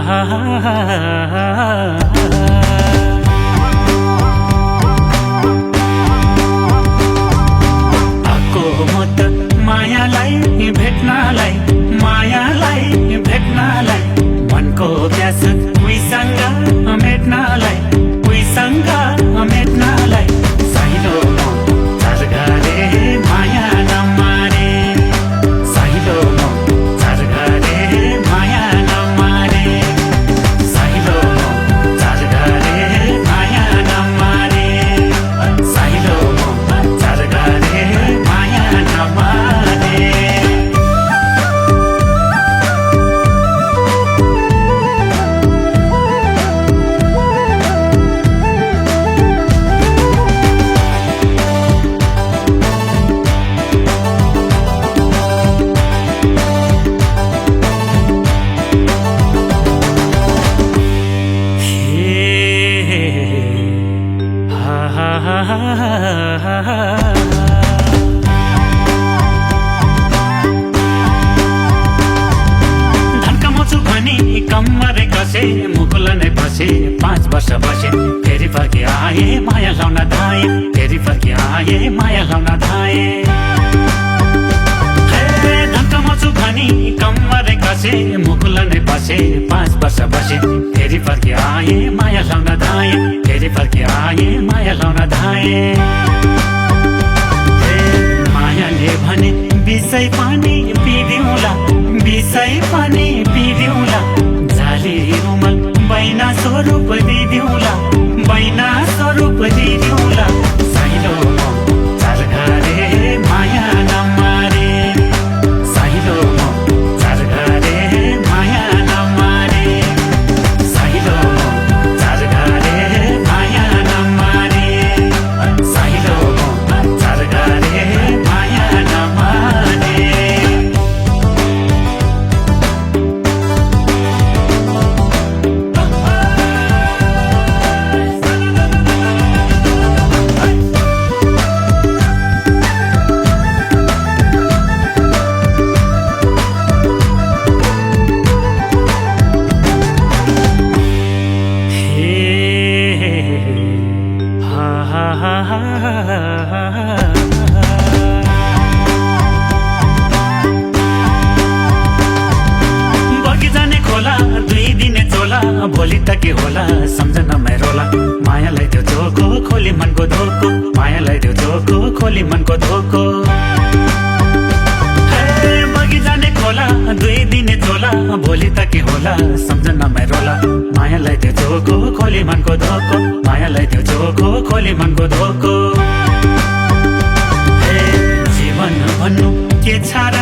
आको म त मायालाई भेट्नलाई मनको प्यास उहीसँग मेट्नलाई साइलो म झर्गरे माया नमारे साइलो म झर्गरे माया नमारे साइलो म झर्गरे माया नमारे साइलो म झर्गरे माया नमारे धन्काउँछु भनी कम्मरे कसे मुकुल नै फसे 5 वर्ष बसे फेरि फर्की आए माया लाउन धाए फेरि फर्की आए माया लाउन धाए धन्काउँछु भनी कम्मरे कसे मुकुल नै फसे 5 वर्ष बसे फेरि फर्की आए माया लाउन धाए फेरि फर्की आए माया लाउन धाए मायाले भने बिसै पानी पिदिउँला जाली रुमल बैना स्वरूप दिदिउँला साइलो म झर्गरे माया नमारे साइलो म झर्गरे माया नमारे साइलो म झर्गरे माया नमारे साइलो म झर्गरे माया नमारे बगिजाने खोला 2 दिने चोला भोलि त के होला सम्झन रोला मायालाई त्यो झोको खोली मनको धोको मायालाई त्यो झोको खोली मनको धोको बगिजाने खोला 2 दिने चोला भोलि त के होला सम्झन रोला मायालाई त्यो झोको खोली मनको धोको मायालाई त्यो झोको खोली मनको धोको जीवन भन्नु के छ र